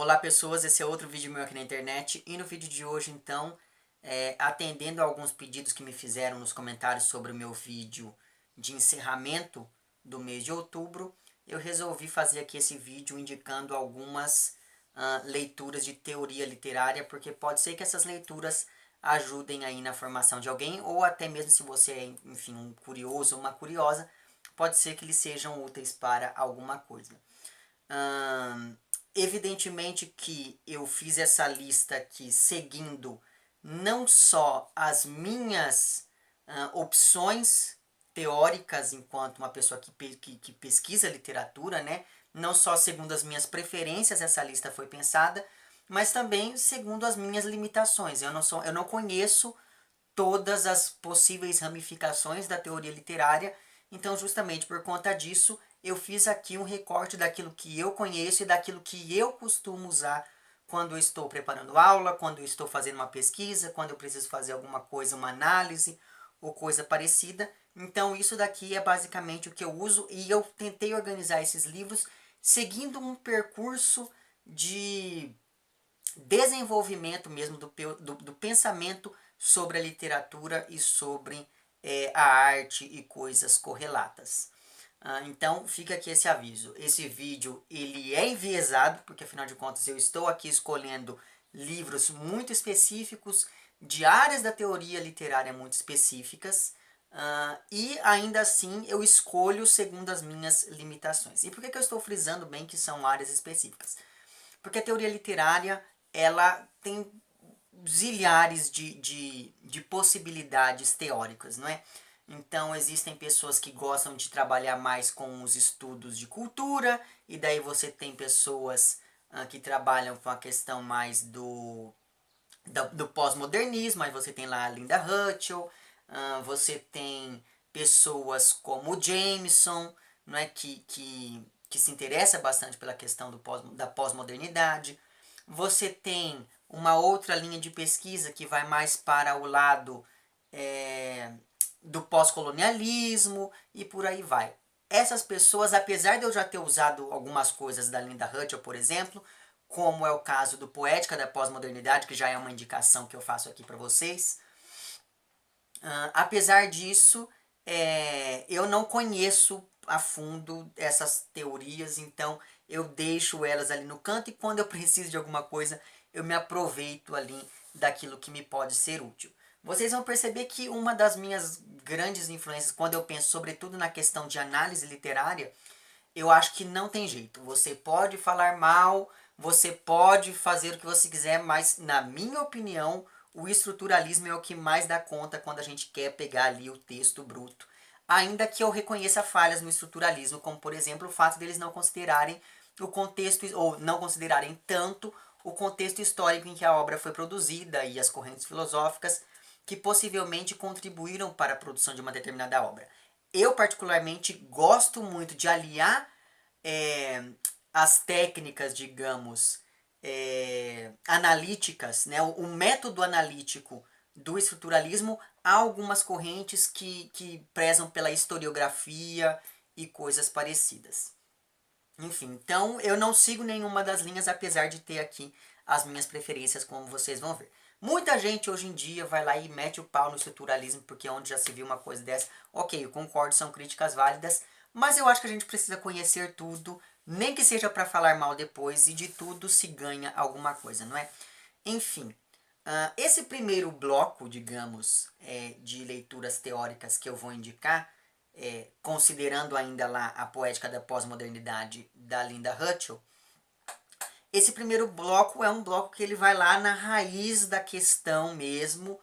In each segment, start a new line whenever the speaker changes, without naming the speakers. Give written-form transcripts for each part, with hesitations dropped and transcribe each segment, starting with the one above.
Olá pessoas, esse é outro vídeo meu aqui na internet e no vídeo de hoje então, atendendo a alguns pedidos que me fizeram nos comentários sobre o meu vídeo de encerramento do mês de outubro, eu resolvi fazer aqui esse vídeo indicando algumas leituras de teoria literária, porque pode ser que essas leituras ajudem aí na formação de alguém, ou até mesmo se você é, enfim, um curioso ou uma curiosa, pode ser que eles sejam úteis para alguma coisa. Evidentemente que eu fiz essa lista aqui seguindo não só as minhas opções teóricas enquanto uma pessoa que pesquisa literatura, né? Não só segundo as minhas preferências essa lista foi pensada, mas também segundo as minhas limitações. Eu não conheço todas as possíveis ramificações da teoria literária, então justamente por conta disso eu fiz aqui um recorte daquilo que eu conheço e daquilo que eu costumo usar quando eu estou preparando aula, quando eu estou fazendo uma pesquisa, quando eu preciso fazer alguma coisa, uma análise ou coisa parecida. Então isso daqui é basicamente o que eu uso e eu tentei organizar esses livros seguindo um percurso de desenvolvimento mesmo do pensamento sobre a literatura e sobre a arte e coisas correlatas. Então fica aqui esse aviso. Esse vídeo ele é enviesado, porque afinal de contas eu estou aqui escolhendo livros muito específicos, de áreas da teoria literária muito específicas, e ainda assim eu escolho segundo as minhas limitações. E por que eu estou frisando bem que são áreas específicas? Porque a teoria literária ela tem zilhares de possibilidades teóricas, não é? Então existem pessoas que gostam de trabalhar mais com os estudos de cultura, e daí você tem pessoas que trabalham com a questão mais do pós-modernismo, aí você tem lá a Linda Hutchell, você tem pessoas como o Jameson, não é? Que se interessa bastante pela questão da pós-modernidade. Você tem uma outra linha de pesquisa que vai mais para o lado do pós-colonialismo e por aí vai. Essas pessoas, apesar de eu já ter usado algumas coisas da Linda Hutchell, por exemplo, como é o caso do Poética da Pós-Modernidade, que já é uma indicação que eu faço aqui para vocês, apesar disso, eu não conheço a fundo essas teorias, então eu deixo elas ali no canto e quando eu preciso de alguma coisa, eu me aproveito ali daquilo que me pode ser útil. Vocês vão perceber que uma das minhas grandes influências, quando eu penso sobretudo na questão de análise literária, eu acho que não tem jeito. Você pode falar mal, você pode fazer o que você quiser, mas na minha opinião, o estruturalismo é o que mais dá conta quando a gente quer pegar ali o texto bruto. Ainda que eu reconheça falhas no estruturalismo, como por exemplo o fato deles não considerarem o contexto, ou não considerarem tanto o contexto histórico em que a obra foi produzida e as correntes filosóficas que possivelmente contribuíram para a produção de uma determinada obra. Eu particularmente gosto muito de aliar as técnicas, digamos, analíticas, né, o método analítico do estruturalismo há algumas correntes que prezam pela historiografia e coisas parecidas. Enfim, então eu não sigo nenhuma das linhas, apesar de ter aqui as minhas preferências, como vocês vão ver. Muita gente hoje em dia vai lá e mete o pau no estruturalismo, porque onde já se viu uma coisa dessa, ok, eu concordo, são críticas válidas, mas eu acho que a gente precisa conhecer tudo, nem que seja para falar mal depois, e de tudo se ganha alguma coisa, não é? Enfim, esse primeiro bloco, digamos, de leituras teóricas que eu vou indicar, considerando ainda lá a Poética da Pós-Modernidade da Linda Hutchell, esse primeiro bloco é um bloco que ele vai lá na raiz da questão mesmo,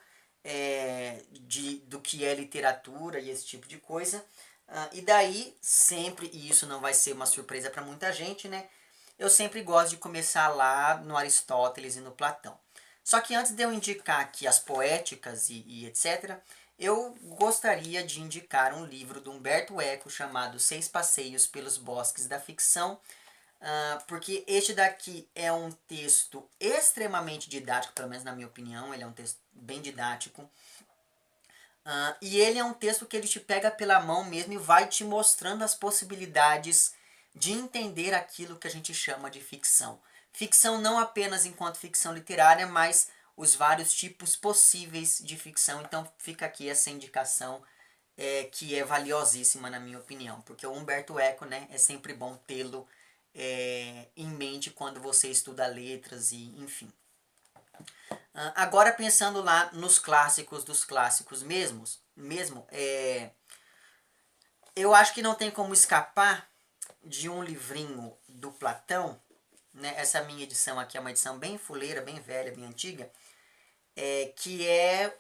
do que é literatura e esse tipo de coisa. E daí, sempre, e isso não vai ser uma surpresa para muita gente, né? Eu sempre gosto de começar lá no Aristóteles e no Platão. Só que antes de eu indicar aqui as poéticas e etc., eu gostaria de indicar um livro do Humberto Eco chamado Seis Passeios pelos Bosques da Ficção, porque este daqui é um texto extremamente didático, pelo menos na minha opinião, ele é um texto bem didático. E ele é um texto que ele te pega pela mão mesmo e vai te mostrando as possibilidades de entender aquilo que a gente chama de ficção. Ficção não apenas enquanto ficção literária, mas os vários tipos possíveis de ficção. Então fica aqui essa indicação que é valiosíssima na minha opinião, porque o Humberto Eco, né, é sempre bom tê-lo em mente quando você estuda letras e enfim. Agora pensando lá nos clássicos dos clássicos mesmo, eu acho que não tem como escapar de um livrinho do Platão, né? Essa minha edição aqui é uma edição bem fuleira, bem velha, bem antiga, que é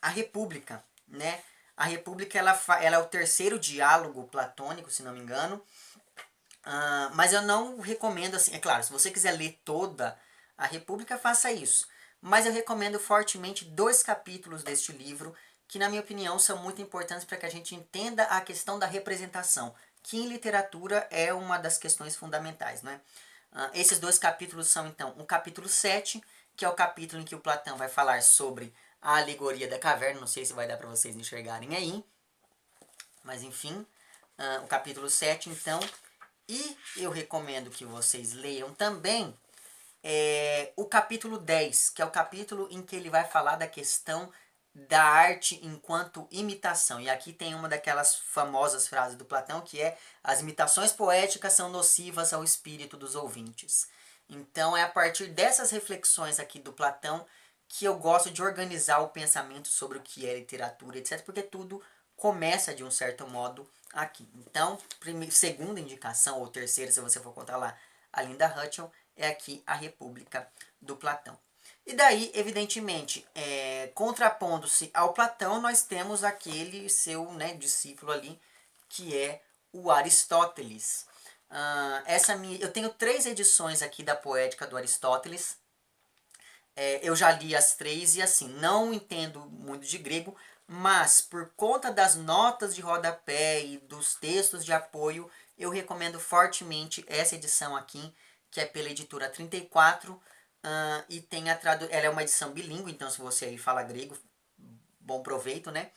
a República, né? A República ela é o terceiro diálogo platônico, se não me engano, mas eu não recomendo assim, é claro, se você quiser ler toda a República, faça isso. Mas eu recomendo fortemente 2 capítulos deste livro, que na minha opinião são muito importantes para que a gente entenda a questão da representação, que em literatura é uma das questões fundamentais, né? Esses 2 capítulos são então o capítulo 7, que é o capítulo em que o Platão vai falar sobre a alegoria da caverna, não sei se vai dar para vocês enxergarem aí, mas enfim, o capítulo 7 então, e eu recomendo que vocês leiam também o capítulo 10, que é o capítulo em que ele vai falar da questão da arte enquanto imitação. E aqui tem uma daquelas famosas frases do Platão, que é: as imitações poéticas são nocivas ao espírito dos ouvintes. Então é a partir dessas reflexões aqui do Platão que eu gosto de organizar o pensamento sobre o que é literatura, etc. Porque tudo começa de um certo modo aqui. Então, segunda indicação, ou terceira, se você for contar lá, a Linda Hutchell, é aqui a República do Platão. E daí, evidentemente, contrapondo-se ao Platão, nós temos aquele seu, né, discípulo ali, que é o Aristóteles. Eu tenho 3 edições aqui da Poética do Aristóteles. Eu já li as 3 e assim, não entendo muito de grego, mas por conta das notas de rodapé e dos textos de apoio, eu recomendo fortemente essa edição aqui, que é pela editora 34, e tem ela é uma edição bilíngue, então se você aí fala grego, bom proveito, né?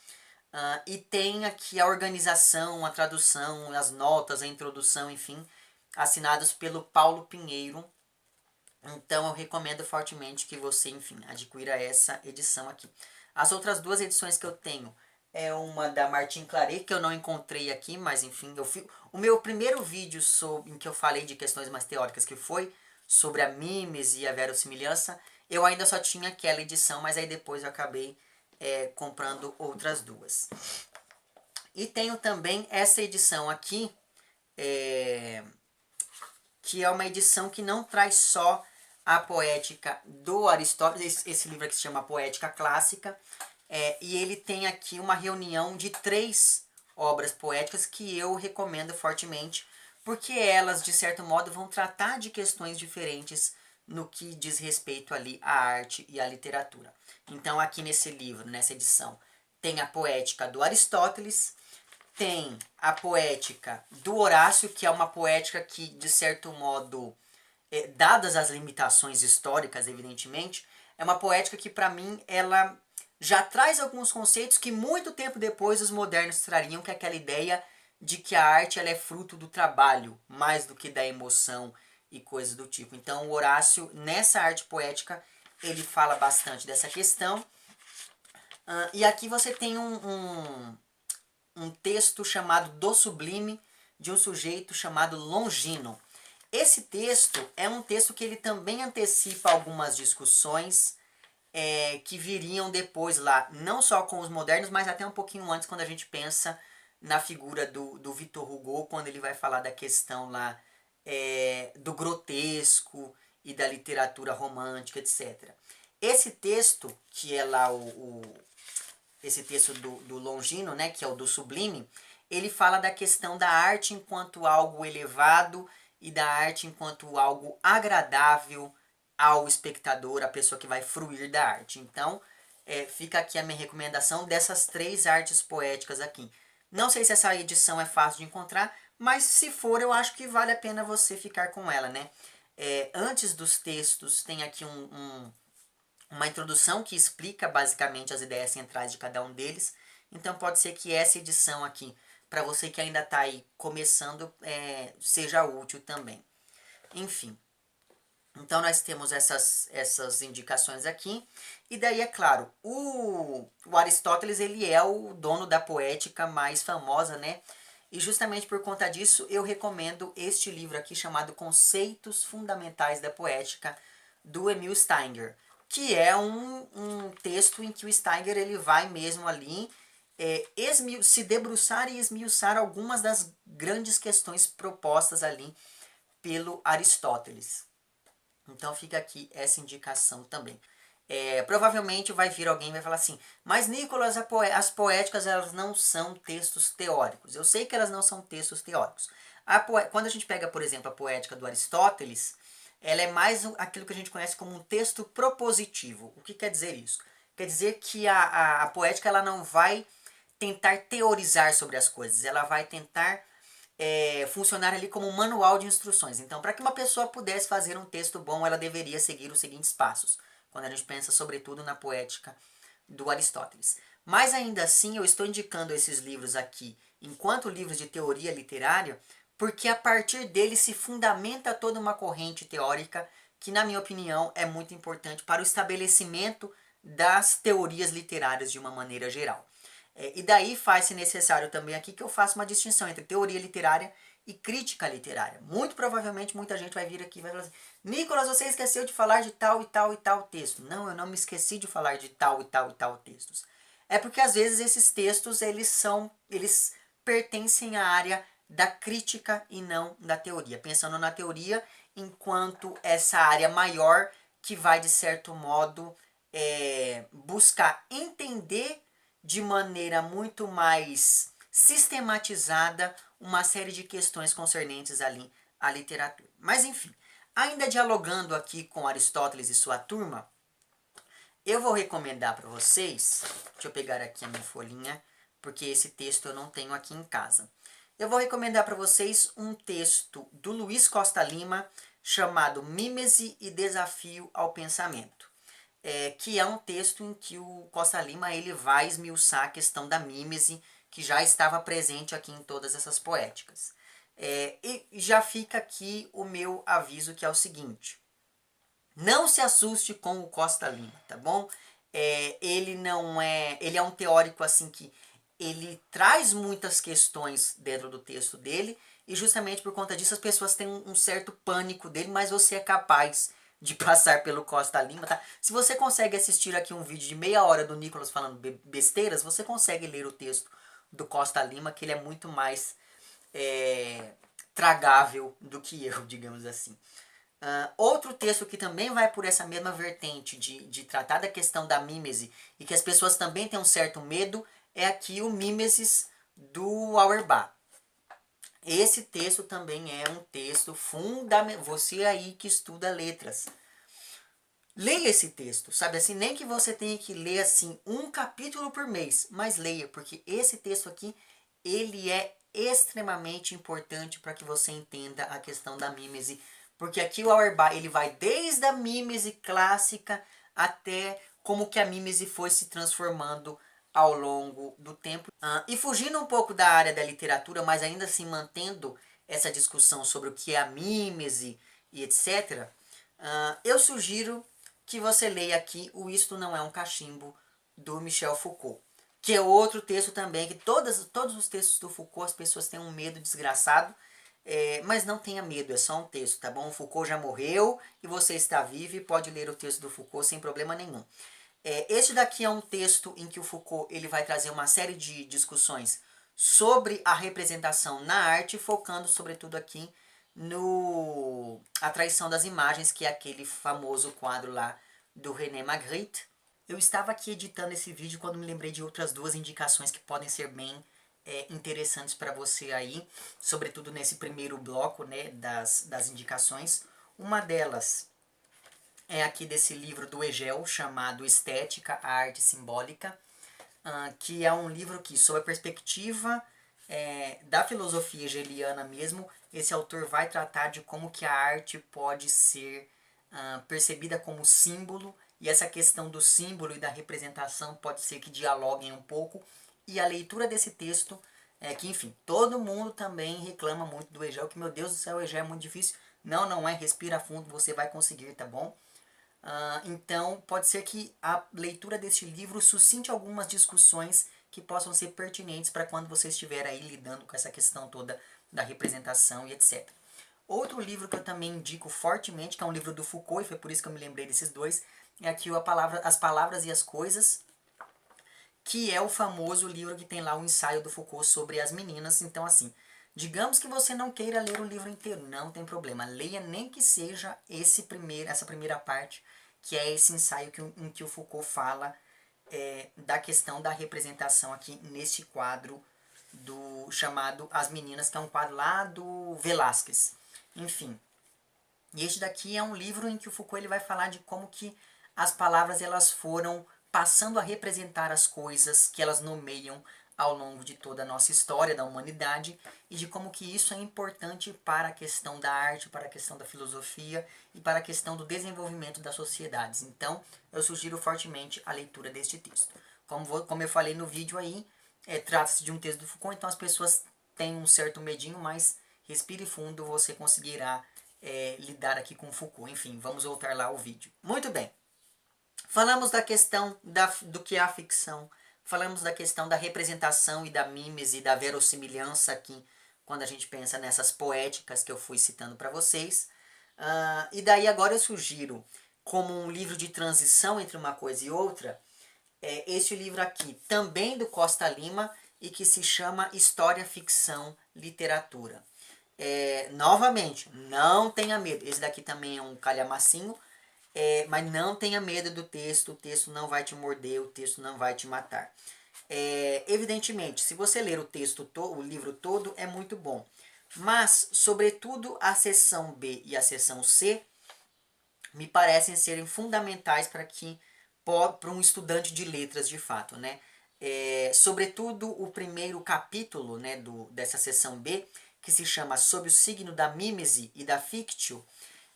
E tem aqui a organização, a tradução, as notas, a introdução, enfim, assinados pelo Paulo Pinheiro. Então eu recomendo fortemente que você, enfim, adquira essa edição aqui. As outras 2 edições que eu tenho é uma da Martin Claret, que eu não encontrei aqui, mas enfim, o meu primeiro vídeo em que eu falei de questões mais teóricas, que foi sobre a mímese e a verossimilhança, eu ainda só tinha aquela edição, mas aí depois eu acabei comprando outras 2. E tenho também essa edição aqui, que é uma edição que não traz só a poética do Aristóteles, esse livro aqui se chama Poética Clássica, e ele tem aqui uma reunião de 3 obras poéticas que eu recomendo fortemente, porque elas, de certo modo, vão tratar de questões diferentes no que diz respeito ali à arte e à literatura. Então, aqui nesse livro, nessa edição, tem a poética do Aristóteles, tem a poética do Horácio, que é uma poética que, de certo modo, dadas as limitações históricas, evidentemente, é uma poética que, para mim, ela já traz alguns conceitos que muito tempo depois os modernos trariam, que é aquela ideia de que a arte ela é fruto do trabalho, mais do que da emoção e coisas do tipo. Então, o Horácio, nessa arte poética, ele fala bastante dessa questão. E aqui você tem um texto chamado Do Sublime, de um sujeito chamado Longino. Esse texto é um texto que ele também antecipa algumas discussões que viriam depois lá, não só com os modernos, mas até um pouquinho antes, quando a gente pensa na figura do Victor Hugo, quando ele vai falar da questão lá do grotesco e da literatura romântica, etc. Esse texto, que é lá esse texto do Longino, né, que é o do Sublime, ele fala da questão da arte enquanto algo elevado e da arte enquanto algo agradável ao espectador, a pessoa que vai fruir da arte. Então, fica aqui a minha recomendação dessas 3 artes poéticas aqui. Não sei se essa edição é fácil de encontrar, mas se for, eu acho que vale a pena você ficar com ela, né? Antes dos textos, tem aqui uma introdução que explica basicamente as ideias centrais de cada um deles. Então pode ser que essa edição aqui, para você que ainda está aí começando, seja útil também. Enfim. Então nós temos essas indicações aqui. E daí, é claro, o Aristóteles ele é o dono da poética mais famosa, né? E justamente por conta disso eu recomendo este livro aqui chamado Conceitos Fundamentais da Poética, do Emil Stenger. Que é um texto em que o Stenger ele vai mesmo ali se debruçar e esmiuçar algumas das grandes questões propostas ali pelo Aristóteles. Então fica aqui essa indicação também. Provavelmente vai vir alguém e vai falar assim, mas Nicolas, as poéticas elas não são textos teóricos. Eu sei que elas não são textos teóricos. Quando a gente pega, por exemplo, a poética do Aristóteles, ela é mais aquilo que a gente conhece como um texto propositivo. O que quer dizer isso? Quer dizer que a poética ela não vai tentar teorizar sobre as coisas, ela vai tentar funcionar ali como um manual de instruções. Então, para que uma pessoa pudesse fazer um texto bom, ela deveria seguir os seguintes passos, quando a gente pensa sobretudo na poética do Aristóteles. Mas ainda assim, eu estou indicando esses livros aqui enquanto livros de teoria literária, porque a partir deles se fundamenta toda uma corrente teórica que, na minha opinião, é muito importante para o estabelecimento das teorias literárias de uma maneira geral. E daí faz-se necessário também aqui que eu faça uma distinção entre teoria literária e crítica literária. Muito provavelmente muita gente vai vir aqui e vai falar assim, Nicolas, você esqueceu de falar de tal e tal e tal texto. Não, eu não me esqueci de falar de tal e tal e tal textos. É porque às vezes esses textos eles pertencem à área da crítica e não da teoria. Pensando na teoria enquanto essa área maior que vai de certo modo buscar entender de maneira muito mais sistematizada uma série de questões concernentes ali à literatura. Mas enfim, ainda dialogando aqui com Aristóteles e sua turma, eu vou recomendar para vocês, deixa eu pegar aqui a minha folhinha, porque esse texto eu não tenho aqui em casa. Eu vou recomendar para vocês um texto do Luiz Costa Lima, chamado Mímese e Desafio ao Pensamento. Que é um texto em que o Costa Lima ele vai esmiuçar a questão da mímese, que já estava presente aqui em todas essas poéticas. E já fica aqui o meu aviso, que é o seguinte: não se assuste com o Costa Lima, tá bom? Ele não é, ele é um teórico assim que ele traz muitas questões dentro do texto dele e justamente por conta disso as pessoas têm um certo pânico dele, mas você é capaz de passar pelo Costa Lima, tá? Se você consegue assistir aqui um vídeo de meia hora do Nicolas falando besteiras, você consegue ler o texto do Costa Lima, que ele é muito mais tragável do que eu, digamos assim. Outro texto que também vai por essa mesma vertente de tratar da questão da mímese e que as pessoas também têm um certo medo é aqui o Mimesis do Auerbach. Esse texto também é um texto fundamental. Você aí que estuda letras, leia esse texto, sabe assim, nem que você tenha que ler assim um capítulo por mês, mas leia, porque esse texto aqui, ele é extremamente importante para que você entenda a questão da mímese, porque aqui o Auerbach, ele vai desde a mímese clássica até como que a mímese foi se transformando ao longo do tempo. E fugindo um pouco da área da literatura, mas ainda assim mantendo essa discussão sobre o que é a mímese e etc., eu sugiro que você leia aqui o Isto Não É um Cachimbo, do Michel Foucault. Que é outro texto também, que todos os textos do Foucault as pessoas têm um medo desgraçado, mas não tenha medo, é só um texto, tá bom? O Foucault já morreu e você está vivo e pode ler o texto do Foucault sem problema nenhum. Este daqui é um texto em que o Foucault ele vai trazer uma série de discussões sobre a representação na arte, focando sobretudo aqui no A Traição das Imagens, que é aquele famoso quadro lá do René Magritte. Eu estava aqui editando esse vídeo quando me lembrei de outras duas indicações que podem ser bem interessantes para você aí, sobretudo nesse primeiro bloco, né, das indicações. Uma delas é aqui desse livro do Hegel, chamado Estética, a Arte Simbólica, que é um livro que, sob a perspectiva da filosofia hegeliana mesmo, esse autor vai tratar de como que a arte pode ser percebida como símbolo, e essa questão do símbolo e da representação pode ser que dialoguem um pouco, e a leitura desse texto, que enfim, todo mundo também reclama muito do Hegel, que meu Deus do céu, o Hegel é muito difícil. Não, não é, respira fundo, você vai conseguir, tá bom? Então, pode ser que a leitura deste livro suscite algumas discussões que possam ser pertinentes para quando você estiver aí lidando com essa questão toda da representação e etc. Outro livro que eu também indico fortemente, que é um livro do Foucault, e foi por isso que eu me lembrei desses dois, é aqui As Palavras e as Coisas, que é o famoso livro que tem lá o ensaio do Foucault sobre as meninas. Então, assim, digamos que você não queira ler o livro inteiro, não tem problema. Leia nem que seja essa primeira parte, que é esse ensaio em que o Foucault fala da questão da representação aqui neste quadro do chamado As Meninas, que é um quadro lá do Velázquez. Enfim, e este daqui é um livro em que o Foucault ele vai falar de como que as palavras elas foram passando a representar as coisas que elas nomeiam ao longo de toda a nossa história da humanidade e de como que isso é importante para a questão da arte, para a questão da filosofia e para a questão do desenvolvimento das sociedades. Então, eu sugiro fortemente a leitura deste texto. Como eu falei no vídeo aí, trata-se de um texto do Foucault, então as pessoas têm um certo medinho, mas respire fundo, você conseguirá lidar aqui com Foucault. Enfim, vamos voltar lá ao vídeo. Muito bem. Falamos da questão do que é a ficção. Falamos da questão da representação e da mímese, da verossimilhança aqui, quando a gente pensa nessas poéticas que eu fui citando para vocês. E daí agora eu sugiro, como um livro de transição entre uma coisa e outra, este livro aqui, também do Costa Lima, e que se chama História, Ficção, Literatura. Novamente, não tenha medo. Esse daqui também é um calhamacinho, mas não tenha medo do texto. O texto não vai te morder, o texto não vai te matar. Evidentemente, se você ler o livro todo, é muito bom. Mas, sobretudo, a seção B e a seção C me parecem serem fundamentais para um estudante de letras de fato, né? Sobretudo o primeiro capítulo, né, dessa seção B, que se chama Sob o Signo da Mímese e da Fictio,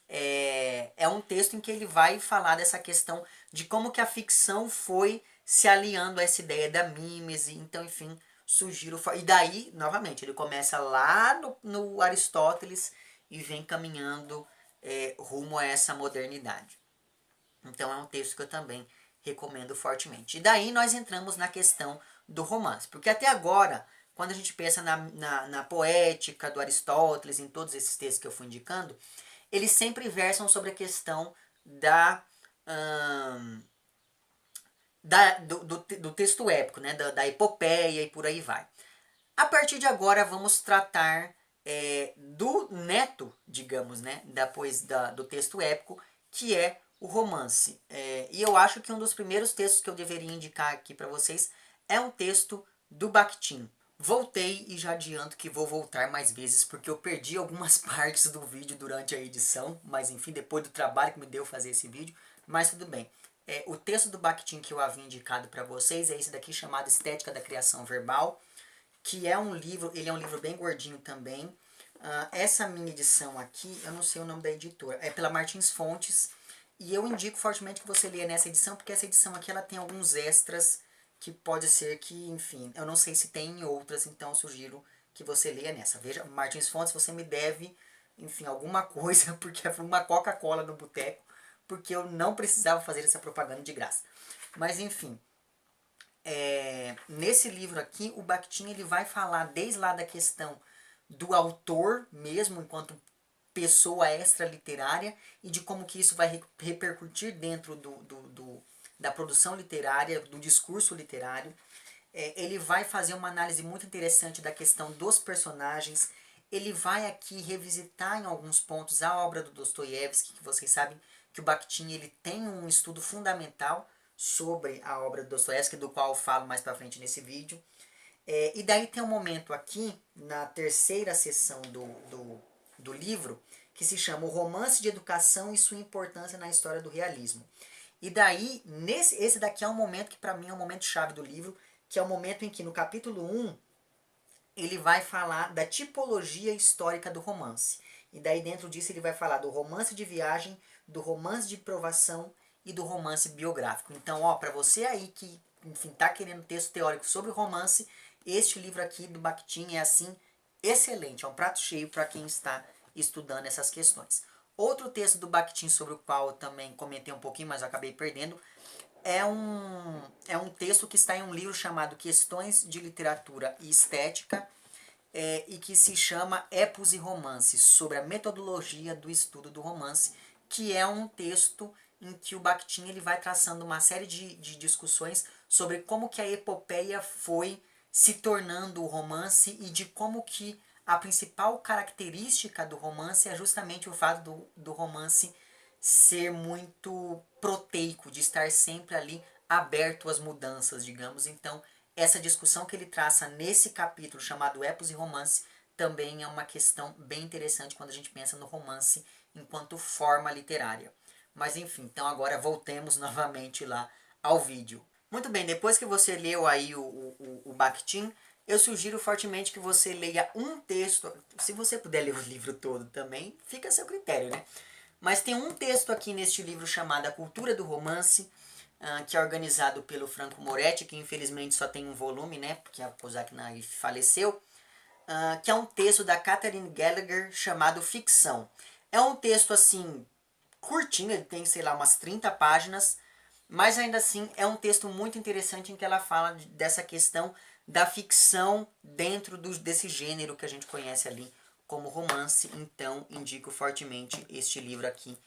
é um texto em que ele vai falar dessa questão de como que a ficção foi se aliando a essa ideia da mímese. Então, enfim, sugiro... E daí, novamente, ele começa lá no Aristóteles e vem caminhando rumo a essa modernidade. Então, é um texto que eu também recomendo fortemente. E daí nós entramos na questão do romance. Porque até agora, quando a gente pensa na poética do Aristóteles, em todos esses textos que eu fui indicando, eles sempre versam sobre a questão do texto épico, né? da epopeia e por aí vai. A partir de agora vamos tratar do neto, digamos, né? Do texto épico, que é o romance. E eu acho que um dos primeiros textos que eu deveria indicar aqui para vocês é um texto do Bakhtin. Voltei e já adianto que vou voltar mais vezes, porque eu perdi algumas partes do vídeo durante a edição, mas enfim, depois do trabalho que me deu fazer esse vídeo, mas tudo bem. O texto do Bakhtin que eu havia indicado para vocês é esse daqui, chamado Estética da Criação Verbal, que é um livro, ele é um livro bem gordinho também. Essa minha edição aqui, eu não sei o nome da editora, é pela Martins Fontes, e eu indico fortemente que você leia nessa edição, porque essa edição aqui ela tem alguns extras que pode ser que, enfim, eu não sei se tem em outras, então eu sugiro que você leia nessa. Veja, Martins Fontes, você me deve, enfim, alguma coisa, porque foi uma Coca-Cola no boteco, porque eu não precisava fazer essa propaganda de graça. Mas, enfim, nesse livro aqui, o Bakhtin ele vai falar desde lá da questão do autor mesmo, enquanto pessoa extra-literária, e de como que isso vai repercutir dentro da produção literária, do discurso literário. Ele vai fazer uma análise muito interessante da questão dos personagens. Ele vai aqui revisitar em alguns pontos a obra do Dostoiévski, que vocês sabem que o Bakhtin ele tem um estudo fundamental sobre a obra do Dostoiévski, do qual eu falo mais pra frente nesse vídeo. E daí tem um momento aqui, na terceira sessão do livro, que se chama O Romance de Educação e Sua Importância na História do Realismo. E daí, esse daqui é um momento que para mim é um momento chave do livro, que é o momento em que no capítulo 1, ele vai falar da tipologia histórica do romance. E daí dentro disso ele vai falar do romance de viagem, do romance de provação e do romance biográfico. Então, ó, para você aí que, enfim, tá querendo texto teórico sobre romance, este livro aqui do Bakhtin é assim excelente, é um prato cheio para quem está estudando essas questões. Outro texto do Bakhtin sobre o qual eu também comentei um pouquinho, mas eu acabei perdendo, é um texto que está em um livro chamado Questões de Literatura e Estética, e que se chama Epos e Romances, sobre a metodologia do estudo do romance, que é um texto em que o Bakhtin ele vai traçando uma série de discussões sobre como que a epopeia foi se tornando o romance e de como que a principal característica do romance é justamente o fato do romance ser muito proteico, de estar sempre ali aberto às mudanças, digamos. Então, essa discussão que ele traça nesse capítulo chamado Epos e Romance também é uma questão bem interessante quando a gente pensa no romance enquanto forma literária. Mas enfim, então agora voltemos novamente lá ao vídeo. Muito bem, depois que você leu aí o Bakhtin, eu sugiro fortemente que você leia um texto. Se você puder ler o livro todo também, fica a seu critério, né? Mas tem um texto aqui neste livro chamado A Cultura do Romance, que é organizado pelo Franco Moretti, que infelizmente só tem um volume, né? Porque a Kozak faleceu. Que é um texto da Catherine Gallagher chamado Ficção. É um texto assim curtinho, ele tem, sei lá, umas 30 páginas, mas ainda assim é um texto muito interessante em que ela fala dessa questão da ficção dentro desse gênero que a gente conhece ali como romance. Então indico fortemente este livro aqui.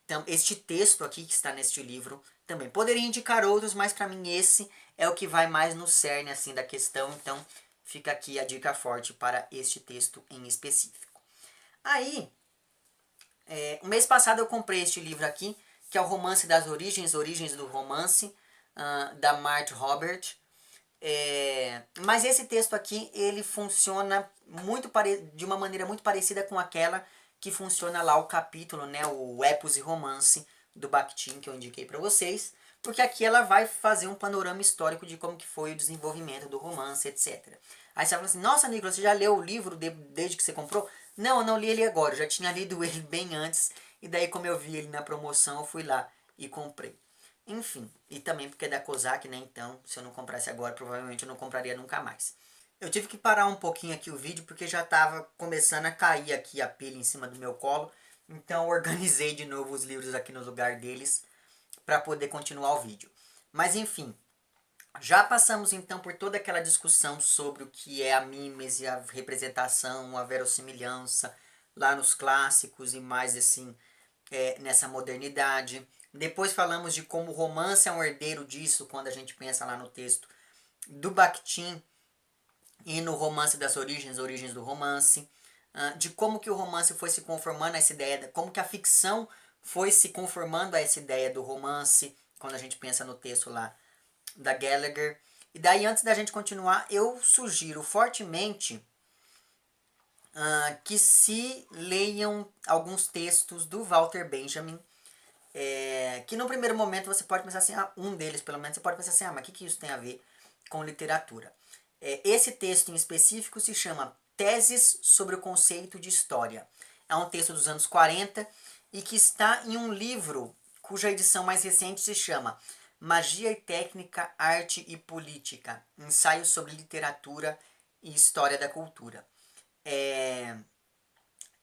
Então, este texto aqui que está neste livro também. Poderia indicar outros, mas para mim esse é o que vai mais no cerne assim da questão. Então fica aqui a dica forte para este texto em específico. Aí, o mês passado eu comprei este livro aqui, que é o Romance das Origens, Origens do Romance, da Marthe Robert. Mas esse texto aqui, ele funciona de uma maneira muito parecida com aquela que funciona lá o capítulo, né, o Epos e Romance do Bakhtin, que eu indiquei para vocês, porque aqui ela vai fazer um panorama histórico de como que foi o desenvolvimento do romance, etc. Aí você fala assim, nossa, Nicolas, você já leu o livro desde que você comprou? Não, eu não li ele agora, eu já tinha lido ele bem antes, e daí como eu vi ele na promoção, eu fui lá e comprei. Enfim, e também porque é da Kozak, né? Então, se eu não comprasse agora, provavelmente eu não compraria nunca mais. Eu tive que parar um pouquinho aqui o vídeo porque já estava começando a cair aqui a pilha em cima do meu colo. Então, eu organizei de novo os livros aqui no lugar deles para poder continuar o vídeo. Mas enfim, já passamos então por toda aquela discussão sobre o que é a mímese, a representação, a verossimilhança lá nos clássicos e mais assim nessa modernidade. Depois falamos de como o romance é um herdeiro disso, quando a gente pensa lá no texto do Bakhtin e no Romance das Origens, Origens do Romance. De como que o romance foi se conformando a essa ideia, como que a ficção foi se conformando a essa ideia do romance, quando a gente pensa no texto lá da Gallagher. E daí, antes da gente continuar, eu sugiro fortemente que se leiam alguns textos do Walter Benjamin, que no primeiro momento você pode pensar assim, um deles pelo menos, você pode pensar assim, mas o que isso tem a ver com literatura? Esse texto em específico se chama Teses sobre o Conceito de História. É um texto dos anos 40 e que está em um livro cuja edição mais recente se chama Magia e Técnica, Arte e Política, Ensaios sobre Literatura e História da Cultura.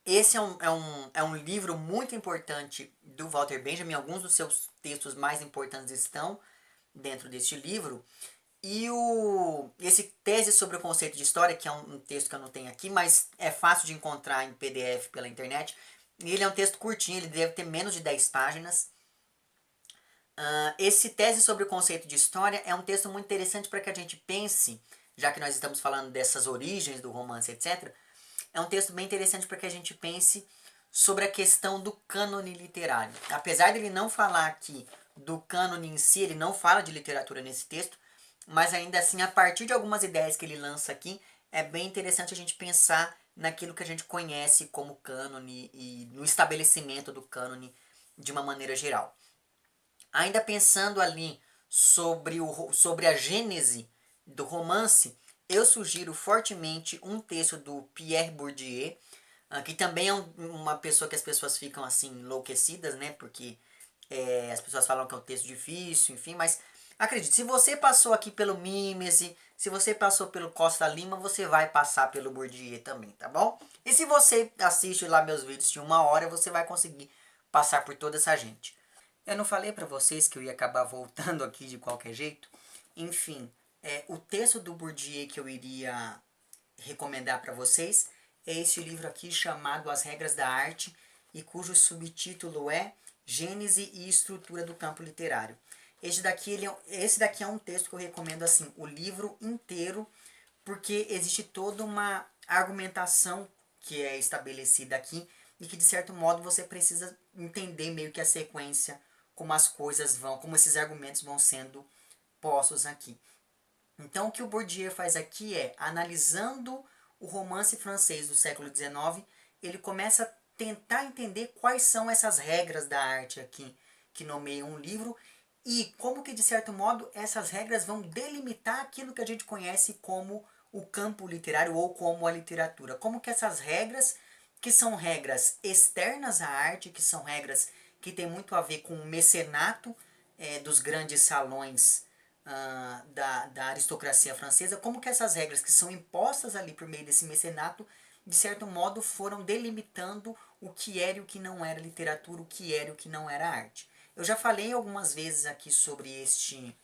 Esse é um livro muito importante do Walter Benjamin. Alguns dos seus textos mais importantes estão dentro deste livro. E esse tese sobre o conceito de história, que é um texto que eu não tenho aqui, mas é fácil de encontrar em PDF pela internet. Ele é um texto curtinho, ele deve ter menos de 10 páginas. Esse tese sobre o conceito de história é um texto muito interessante para que a gente pense, já que nós estamos falando dessas origens do romance, etc., é um texto bem interessante para que a gente pense sobre a questão do cânone literário. Apesar dele não falar aqui do cânone em si, ele não fala de literatura nesse texto, mas ainda assim, a partir de algumas ideias que ele lança aqui, é bem interessante a gente pensar naquilo que a gente conhece como cânone e no estabelecimento do cânone de uma maneira geral. Ainda pensando ali sobre a gênese do romance, eu sugiro fortemente um texto do Pierre Bourdieu, que também é uma pessoa que as pessoas ficam assim enlouquecidas, né? Porque as pessoas falam que é um texto difícil, enfim, mas Acredite, se você passou aqui pelo Mimes, se você passou pelo Costa Lima, você vai passar pelo Bourdieu também, tá bom? E se você assiste lá meus vídeos de 1 hora, você vai conseguir passar por toda essa gente. Eu não falei pra vocês que eu ia acabar voltando aqui de qualquer jeito? Enfim, o texto do Bourdieu que eu iria recomendar para vocês é este livro aqui chamado As Regras da Arte e cujo subtítulo é Gênese e Estrutura do Campo Literário. Esse daqui é um texto que eu recomendo assim, o livro inteiro, porque existe toda uma argumentação que é estabelecida aqui e que de certo modo você precisa entender meio que a sequência, como as coisas vão, como esses argumentos vão sendo postos aqui. Então o que o Bourdieu faz aqui é, analisando o romance francês do século XIX, ele começa a tentar entender quais são essas regras da arte aqui, que nomeiam um livro, e como que de certo modo essas regras vão delimitar aquilo que a gente conhece como o campo literário ou como a literatura. Como que essas regras, que são regras externas à arte, que são regras que têm muito a ver com o mecenato dos grandes salões da aristocracia francesa, como que essas regras que são impostas ali por meio desse mecenato, de certo modo foram delimitando o que era e o que não era literatura, o que era e o que não era arte. Eu já falei algumas vezes aqui sobre este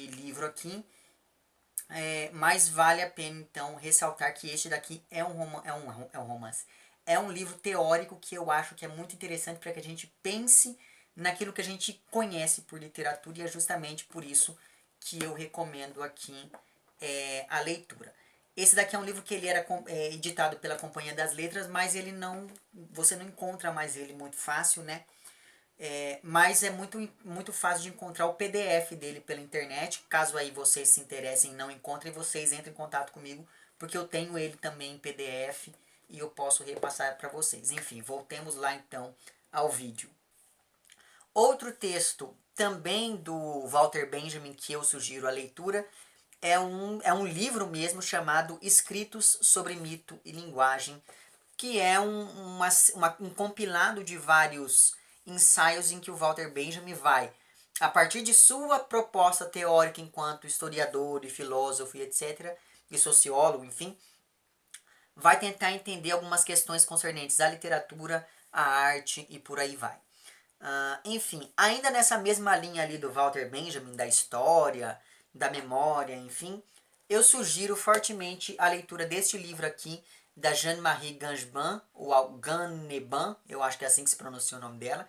livro aqui, mas vale a pena então ressaltar que este daqui é um romance. É um livro teórico que eu acho que é muito interessante para que a gente pense naquilo que a gente conhece por literatura, e é justamente por isso que eu recomendo aqui a leitura. Esse daqui é um livro que ele era editado pela Companhia das Letras, mas ele não, você não encontra mais ele muito fácil, né? Mas é muito fácil de encontrar o PDF dele pela internet. Caso aí vocês se interessem e não encontrem, vocês entrem em contato comigo, porque eu tenho ele também em PDF e eu posso repassar para vocês. Enfim, voltemos lá então ao vídeo. Outro texto também do Walter Benjamin que eu sugiro a leitura é um livro mesmo chamado Escritos sobre Mito e Linguagem, que é um compilado de vários ensaios em que o Walter Benjamin vai, a partir de sua proposta teórica enquanto historiador e filósofo e etc., e sociólogo, enfim, vai tentar entender algumas questões concernentes à literatura, à arte e por aí vai. Enfim, ainda nessa mesma linha ali do Walter Benjamin, da história, da memória, enfim, eu sugiro fortemente a leitura deste livro aqui, da Jeanne-Marie Gangevin, ou Ganneban, eu acho que é assim que se pronuncia o nome dela,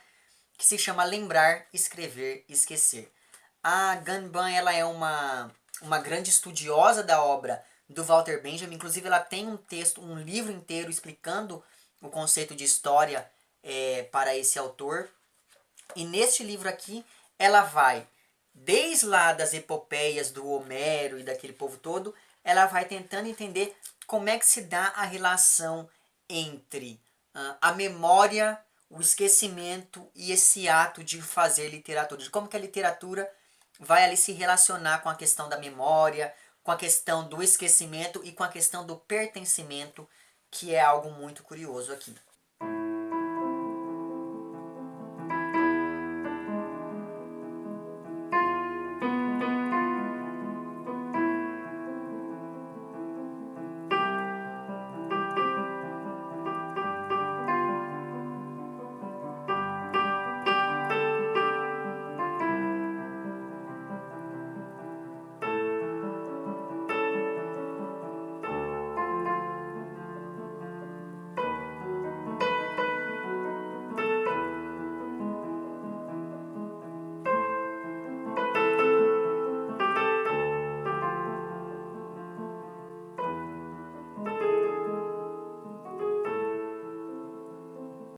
que se chama Lembrar, Escrever, Esquecer. A Gangevin, ela é uma grande estudiosa da obra do Walter Benjamin, inclusive ela tem um texto, um livro inteiro explicando o conceito de história para esse autor. E neste livro aqui, ela vai, desde lá das epopeias do Homero e daquele povo todo, ela vai tentando entender como é que se dá a relação entre a memória, o esquecimento e esse ato de fazer literatura. De como que a literatura vai ali se relacionar com a questão da memória, com a questão do esquecimento e com a questão do pertencimento, que é algo muito curioso aqui.